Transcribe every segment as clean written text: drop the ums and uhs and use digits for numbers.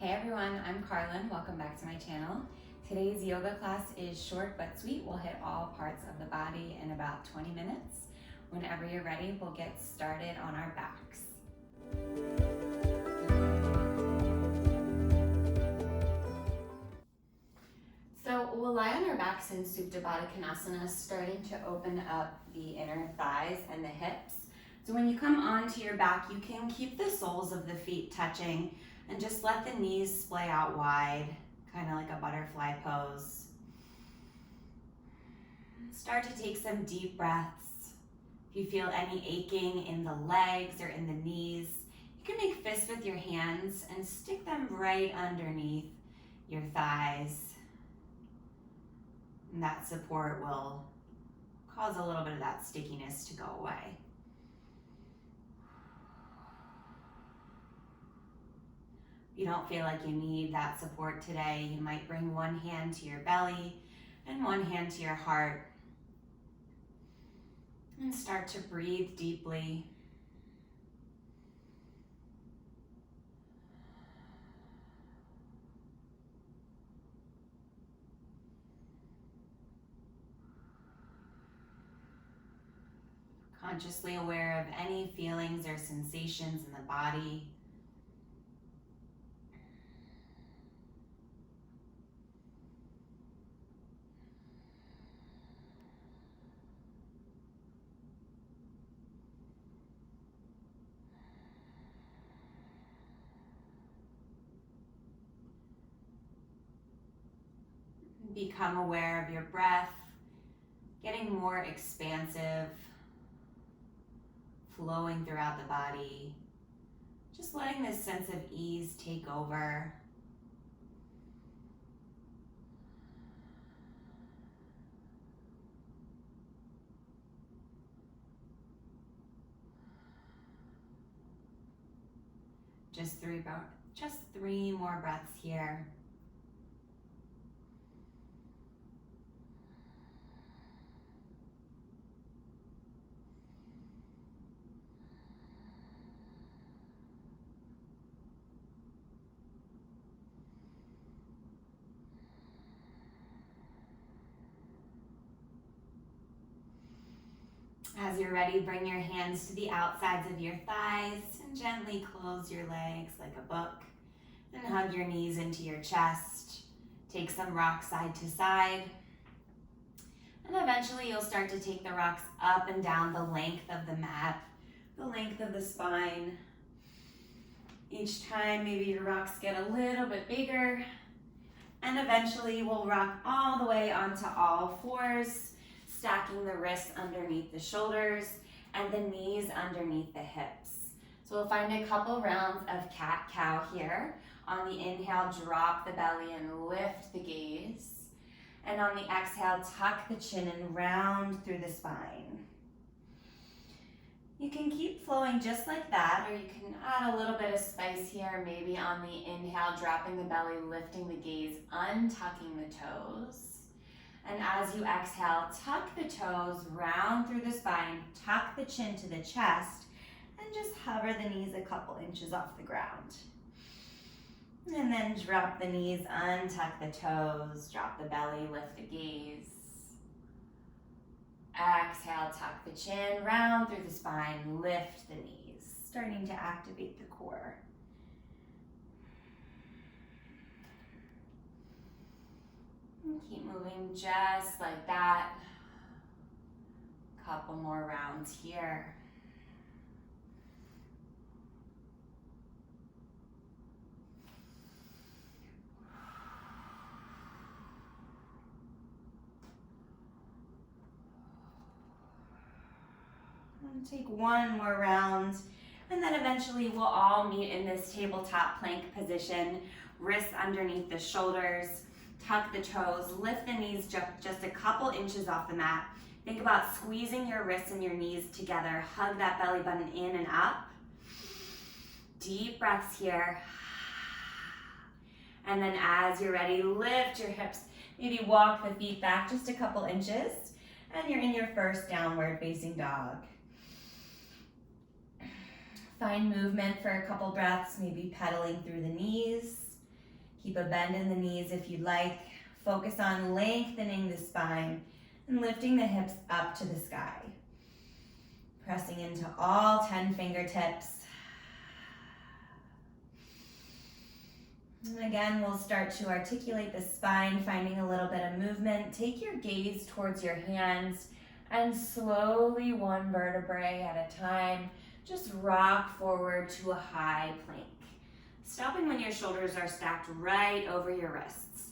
Hey everyone, I'm Carlin. Welcome back to my channel. Today's yoga class is short but sweet. We'll hit all parts of the body in about 20 minutes. Whenever you're ready, we'll get started on our backs. So we'll lie on our backs in Supta Baddha Konasana, starting to open up the inner thighs and the hips. So when you come onto your back, you can keep the soles of the feet touching and just let the knees splay out wide, kind of like a butterfly pose. Start to take some deep breaths. If you feel any aching in the legs or in the knees, you can make fists with your hands and stick them right underneath your thighs. And that support will cause a little bit of that stickiness to go away. If you don't feel like you need that support today, you might bring one hand to your belly and one hand to your heart. And start to breathe deeply. Consciously aware of any feelings or sensations in the body. Become aware of your breath, getting more expansive, flowing throughout the body. Just letting this sense of ease take over. Just three more breaths here. As you're ready, bring your hands to the outsides of your thighs and gently close your legs like a book. And hug your knees into your chest. Take some rocks side to side. And eventually you'll start to take the rocks up and down the length of the mat, the length of the spine. Each time, maybe your rocks get a little bit bigger. And eventually we'll rock all the way onto all fours, stacking the wrists underneath the shoulders and the knees underneath the hips. So we'll find a couple rounds of cat-cow here. On the inhale, drop the belly and lift the gaze. And on the exhale, tuck the chin and round through the spine. You can keep flowing just like that, or you can add a little bit of spice here, maybe on the inhale, dropping the belly, lifting the gaze, untucking the toes. And as you exhale, tuck the toes, round through the spine, tuck the chin to the chest, and just hover the knees a couple inches off the ground. And then drop the knees, untuck the toes, drop the belly, lift the gaze. Exhale, tuck the chin, round through the spine, lift the knees, starting to activate the core. And keep moving just like that. Couple more rounds here. And take one more round, and then eventually we'll all meet in this tabletop plank position, wrists underneath the shoulders, tuck the toes, lift the knees just a couple inches off the mat. Think about squeezing your wrists and your knees together. Hug that belly button in and up. Deep breaths here. And then as you're ready, lift your hips. Maybe walk the feet back just a couple inches. And you're in your first downward facing dog. Find movement for a couple breaths, maybe pedaling through the knees. Keep a bend in the knees if you'd like. Focus on lengthening the spine and lifting the hips up to the sky. Pressing into all 10 fingertips. And again, we'll start to articulate the spine, finding a little bit of movement. Take your gaze towards your hands and slowly, one vertebrae at a time, just rock forward to a high plank. Stopping when your shoulders are stacked right over your wrists.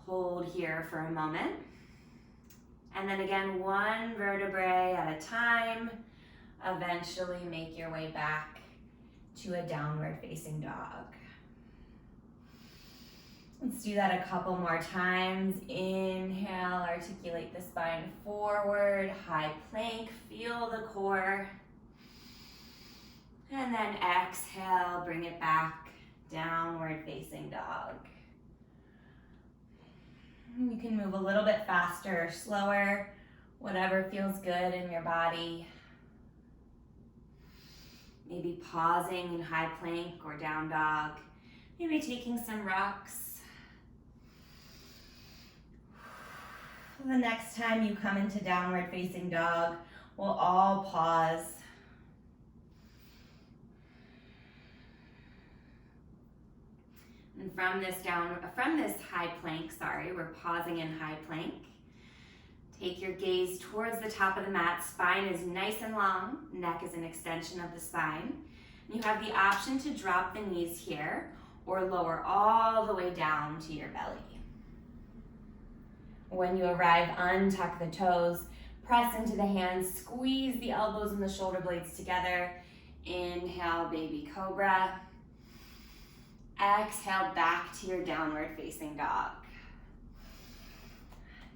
Hold here for a moment. And then again, one vertebrae at a time. Eventually make your way back to a downward facing dog. Let's do that a couple more times. Inhale, articulate the spine forward, high plank, feel the core. And then exhale, bring it back, downward facing dog. You can move a little bit faster or slower, whatever feels good in your body. Maybe pausing in high plank or down dog. Maybe taking some rocks. The next time you come into downward facing dog, we'll all pause. And from this high plank, we're pausing in high plank. Take your gaze towards the top of the mat. Spine is nice and long. Neck is an extension of the spine. You have the option to drop the knees here or lower all the way down to your belly. When you arrive, untuck the toes, press into the hands, squeeze the elbows and the shoulder blades together. Inhale, baby cobra. Exhale, back to your downward facing dog.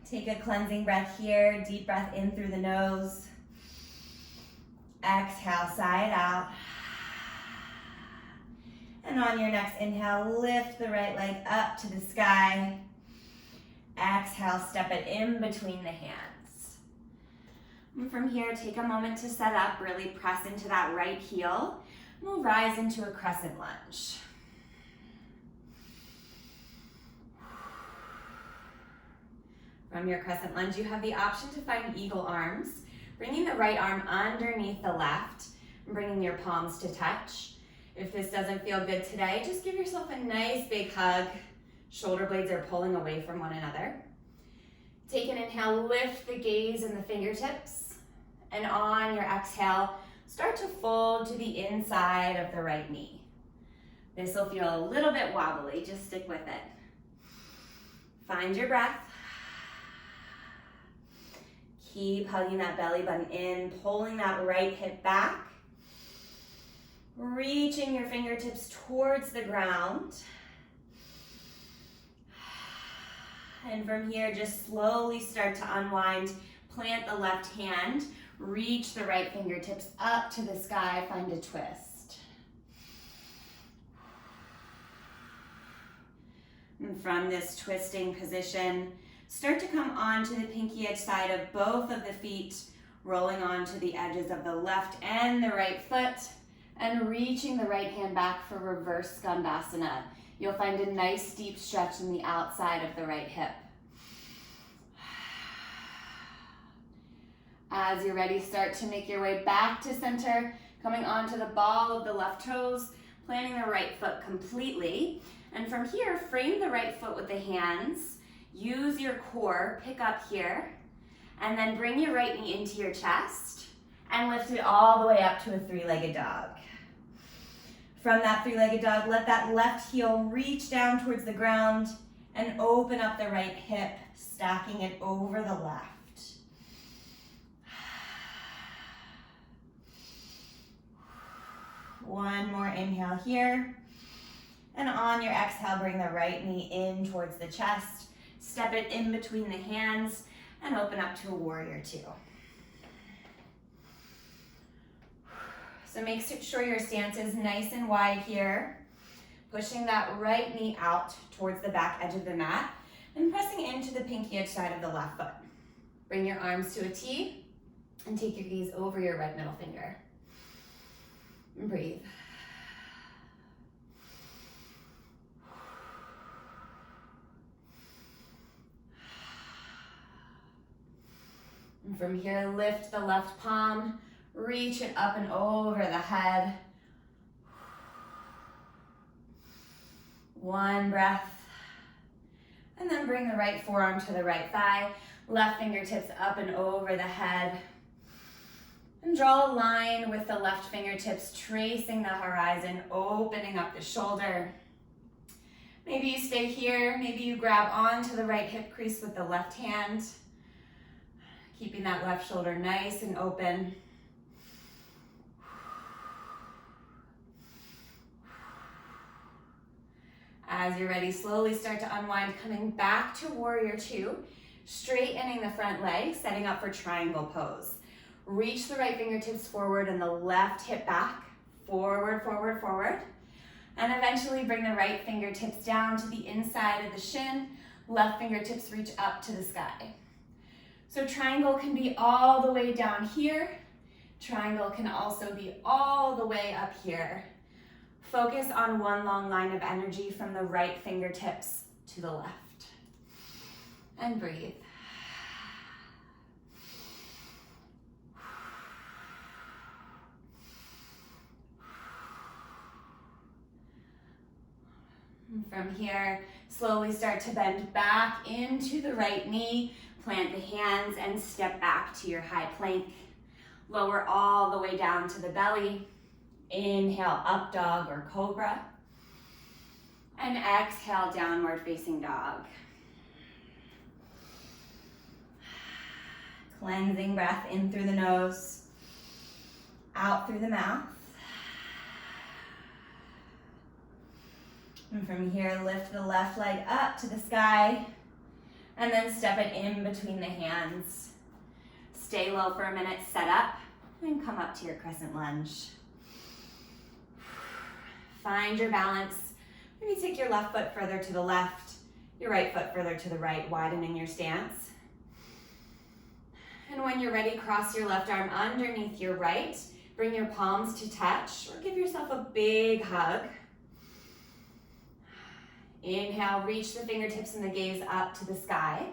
Take a cleansing breath here, deep breath in through the nose. Exhale, side out. And on your next inhale, lift the right leg up to the sky. Exhale, step it in between the hands. And from here, take a moment to set up, really press into that right heel. We'll rise into a crescent lunge. From your crescent lunge, you have the option to find eagle arms, bringing the right arm underneath the left and bringing your palms to touch. If this doesn't feel good today, just give yourself a nice big hug. Shoulder blades are pulling away from one another. Take an inhale, lift the gaze and the fingertips. And on your exhale, start to fold to the inside of the right knee. This will feel a little bit wobbly, just stick with it. Find your breath. Keep hugging that belly button in, pulling that right hip back. Reaching your fingertips towards the ground. And from here, just slowly start to unwind. Plant the left hand. Reach the right fingertips up to the sky. Find a twist. And from this twisting position, start to come onto the pinky edge side of both of the feet, rolling onto the edges of the left and the right foot, and reaching the right hand back for reverse Skandasana. You'll find a nice deep stretch in the outside of the right hip. As you're ready, start to make your way back to center, coming onto the ball of the left toes, planting the right foot completely. And from here, frame the right foot with the hands. Use your core, pick up here, and then bring your right knee into your chest and lift it all the way up to a three-legged dog. From that three-legged dog, let that left heel reach down towards the ground and open up the right hip, stacking it over the left. One more inhale here. And on your exhale, bring the right knee in towards the chest. Step it in between the hands and open up to a warrior two. So make sure your stance is nice and wide here. Pushing that right knee out towards the back edge of the mat and pressing into the pinky edge side of the left foot. Bring your arms to a T and take your gaze over your right middle finger. And breathe. And from here, lift the left palm, reach it up and over the head. One breath. And then bring the right forearm to the right thigh, left fingertips up and over the head. And draw a line with the left fingertips, tracing the horizon, opening up the shoulder. Maybe you stay here, maybe you grab onto the right hip crease with the left hand, keeping that left shoulder nice and open. As you're ready, slowly start to unwind, coming back to warrior two, straightening the front leg, setting up for triangle pose. Reach the right fingertips forward and the left hip back, forward, forward, forward. And eventually bring the right fingertips down to the inside of the shin, left fingertips reach up to the sky. So triangle can be all the way down here. Triangle can also be all the way up here. Focus on one long line of energy from the right fingertips to the left. And breathe. And from here, slowly start to bend back into the right knee, plant the hands and step back to your high plank. Lower all the way down to the belly. Inhale, up dog or cobra. And exhale, downward facing dog. Cleansing breath in through the nose, out through the mouth. And from here, lift the left leg up to the sky, and then step it in between the hands. Stay low for a minute, set up, and come up to your crescent lunge. Find your balance. Maybe take your left foot further to the left, your right foot further to the right, widening your stance. And when you're ready, cross your left arm underneath your right. Bring your palms to touch, or give yourself a big hug. Inhale, reach the fingertips and the gaze up to the sky.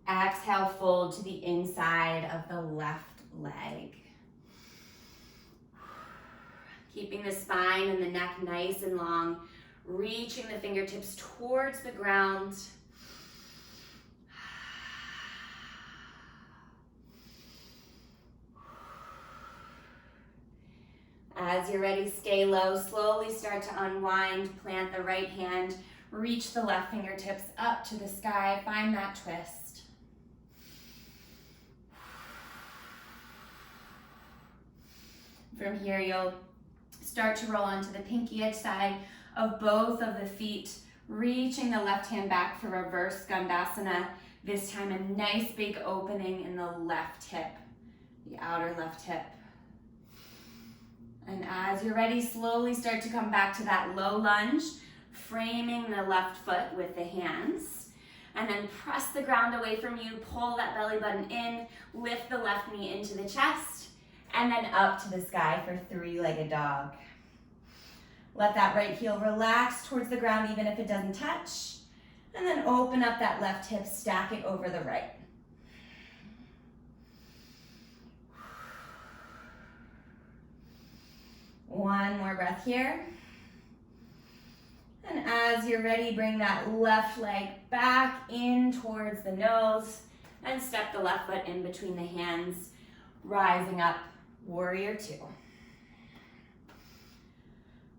Exhale, fold to the inside of the left leg. Keeping the spine and the neck nice and long, reaching the fingertips towards the ground. As you're ready, stay low. Slowly start to unwind. Plant the right hand. Reach the left fingertips up to the sky. Find that twist. From here, you'll start to roll onto the pinky edge side of both of the feet, reaching the left hand back for reverse Skandasana. This time, a nice big opening in the left hip, the outer left hip. And as you're ready, slowly start to come back to that low lunge, framing the left foot with the hands. And then press the ground away from you, pull that belly button in, lift the left knee into the chest, and then up to the sky for three-legged dog. Let that right heel relax towards the ground even if it doesn't touch. And then open up that left hip, stack it over the right. One more breath here. And as you're ready, bring that left leg back in towards the nose and step the left foot in between the hands, rising up, warrior two.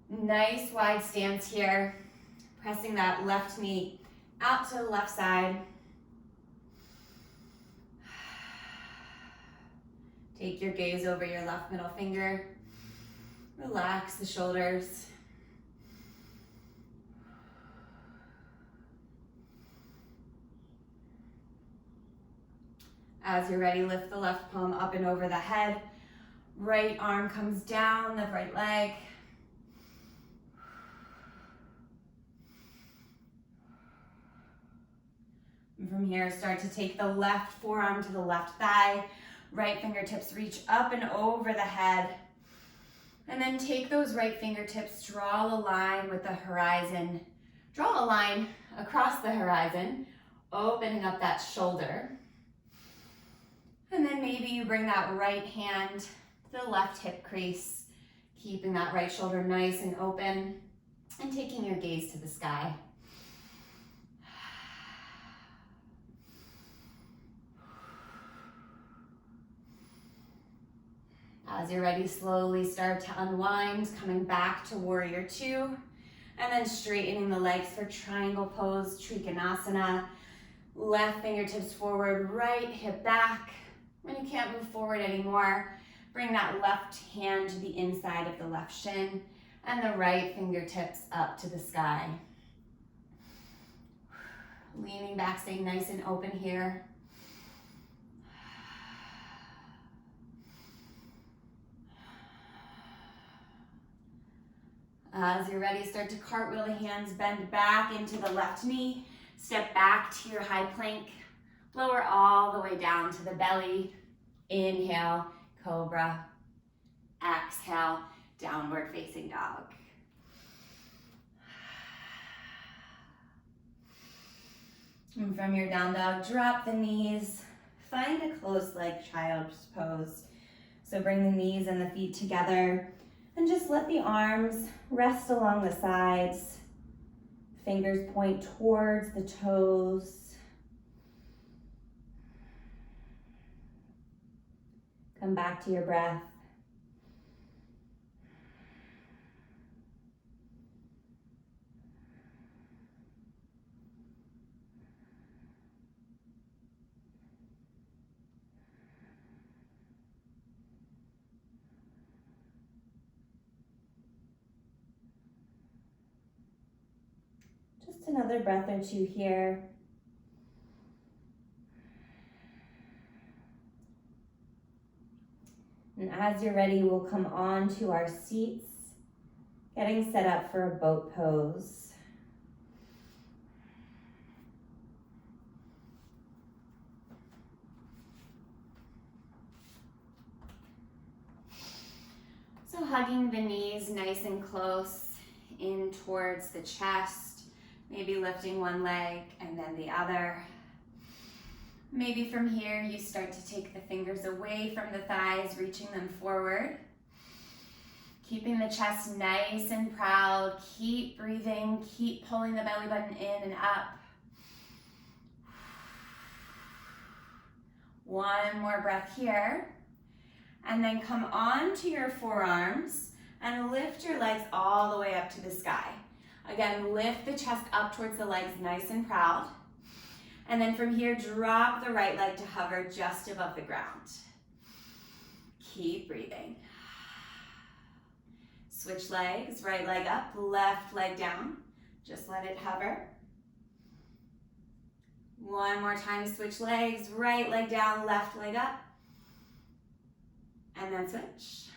Nice wide stance here, pressing that left knee out to the left side. Take your gaze over your left middle finger. Relax the shoulders. As you're ready, lift the left palm up and over the head. Right arm comes down the right leg. And from here, start to take the left forearm to the left thigh. Right fingertips reach up and over the head. And then take those right fingertips, draw a line with the horizon. Draw a line across the horizon, opening up that shoulder. And then maybe you bring that right hand to the left hip crease, keeping that right shoulder nice and open and taking your gaze to the sky. As you're ready, slowly start to unwind, coming back to warrior two, and then straightening the legs for triangle pose, Trikonasana. Left fingertips forward, right hip back. When you can't move forward anymore, bring that left hand to the inside of the left shin and the right fingertips up to the sky. Leaning back, staying nice and open here. As you're ready, start to cartwheel the hands, bend back into the left knee, step back to your high plank, lower all the way down to the belly. Inhale, cobra. Exhale, downward facing dog. And from your down dog, drop the knees. Find a closed leg child's pose. So bring the knees and the feet together and just let the arms rest along the sides. Fingers point towards the toes. Come back to your breath. Just another breath or two here. And as you're ready, we'll come on to our seats, getting set up for a boat pose. So hugging the knees nice and close in towards the chest, maybe lifting one leg and then the other. Maybe from here you start to take the fingers away from the thighs, reaching them forward. Keeping the chest nice and proud. Keep breathing, keep pulling the belly button in and up. One more breath here. And then come on to your forearms and lift your legs all the way up to the sky. Again, lift the chest up towards the legs nice and proud. And then from here, drop the right leg to hover just above the ground. Keep breathing. Switch legs, right leg up, left leg down. Just let it hover. One more time, switch legs, right leg down, left leg up. And then switch.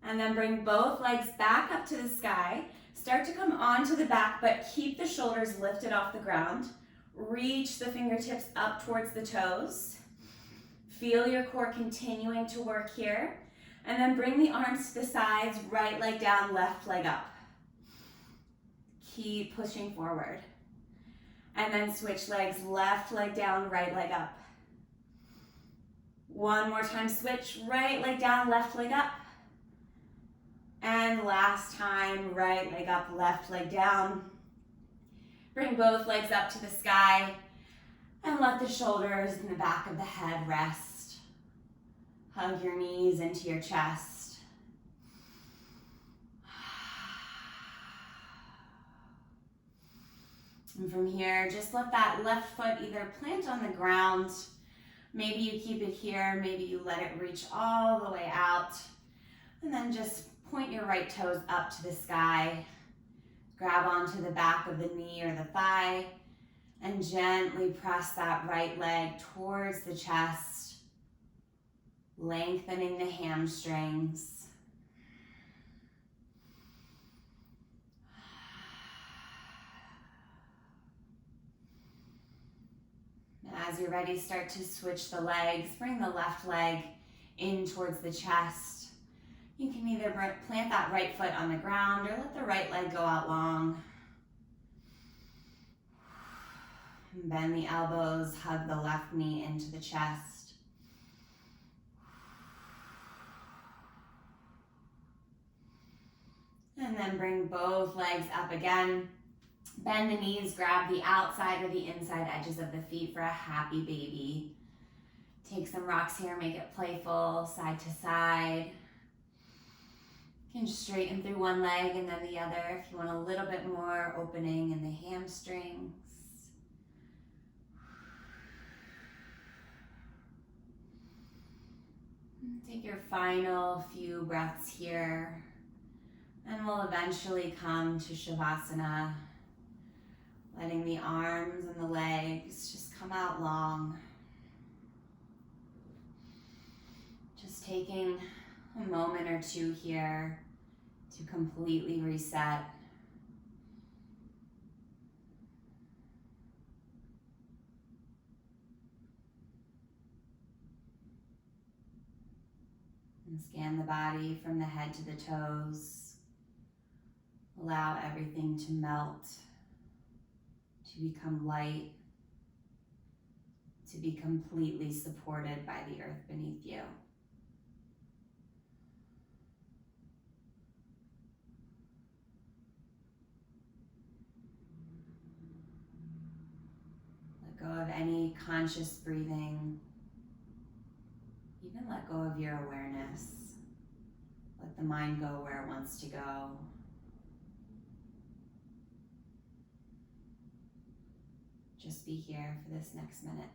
And then bring both legs back up to the sky. Start to come onto the back, but keep the shoulders lifted off the ground. Reach the fingertips up towards the toes. Feel your core continuing to work here. And then bring the arms to the sides, right leg down, left leg up. Keep pushing forward. And then switch legs, left leg down, right leg up. One more time, switch, right leg down, left leg up. And last time, right leg up, left leg down. Bring both legs up to the sky and let the shoulders and the back of the head rest. Hug your knees into your chest. And from here, just let that left foot either plant on the ground. Maybe you keep it here, maybe you let it reach all the way out. And then just point your right toes up to the sky. Grab onto the back of the knee or the thigh and gently press that right leg towards the chest, lengthening the hamstrings. As you're ready, start to switch the legs. Bring the left leg in towards the chest. You can either plant that right foot on the ground or let the right leg go out long. Bend the elbows, hug the left knee into the chest. And then bring both legs up again. Bend the knees, grab the outside or the inside edges of the feet for a happy baby. Take some rocks here, make it playful, side to side. You can straighten through one leg and then the other if you want a little bit more opening in the hamstrings. Take your final few breaths here, and we'll eventually come to Shavasana, letting the arms and the legs just come out long. Just taking a moment or two here to completely reset. And scan the body from the head to the toes. Allow everything to melt, to become light, to be completely supported by the earth beneath you. Let go of any conscious breathing. Even let go of your awareness. Let the mind go where it wants to go. Just be here for this next minute.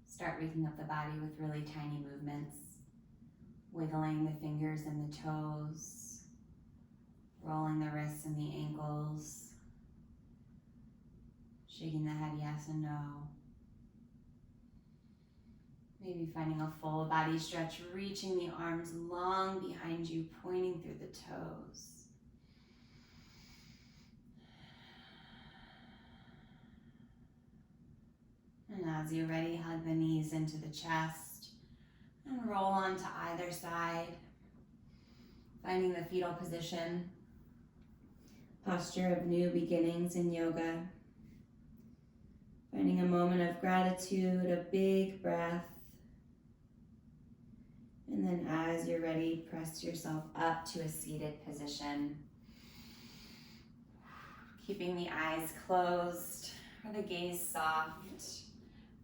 Start waking up the body with really tiny movements, wiggling the fingers and the toes, rolling the wrists and the ankles, shaking the head yes and no. Maybe finding a full body stretch, reaching the arms long behind you, pointing through the toes. And as you're ready, hug the knees into the chest and roll onto either side, finding the fetal position, posture of new beginnings in yoga. Finding a moment of gratitude, a big breath. And then as you're ready, press yourself up to a seated position. Keeping the eyes closed or the gaze soft.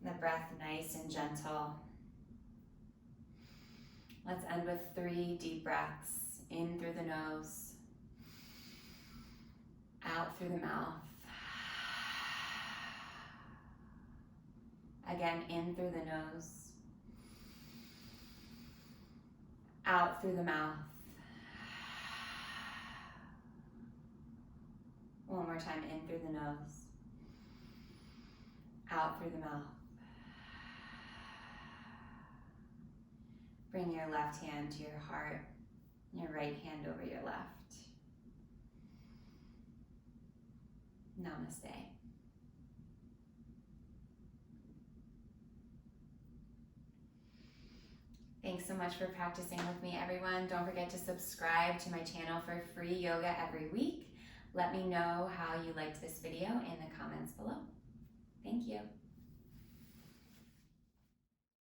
The breath nice and gentle. Let's end with 3 deep breaths. In through the nose, out through the mouth. Again, in through the nose, out through the mouth. One more time, in through the nose, out through the mouth. Bring your left hand to your heart, your right hand over your left. Namaste. Thanks so much for practicing with me, everyone. Don't forget to subscribe to my channel for free yoga every week. Let me know how you liked this video in the comments below. Thank you.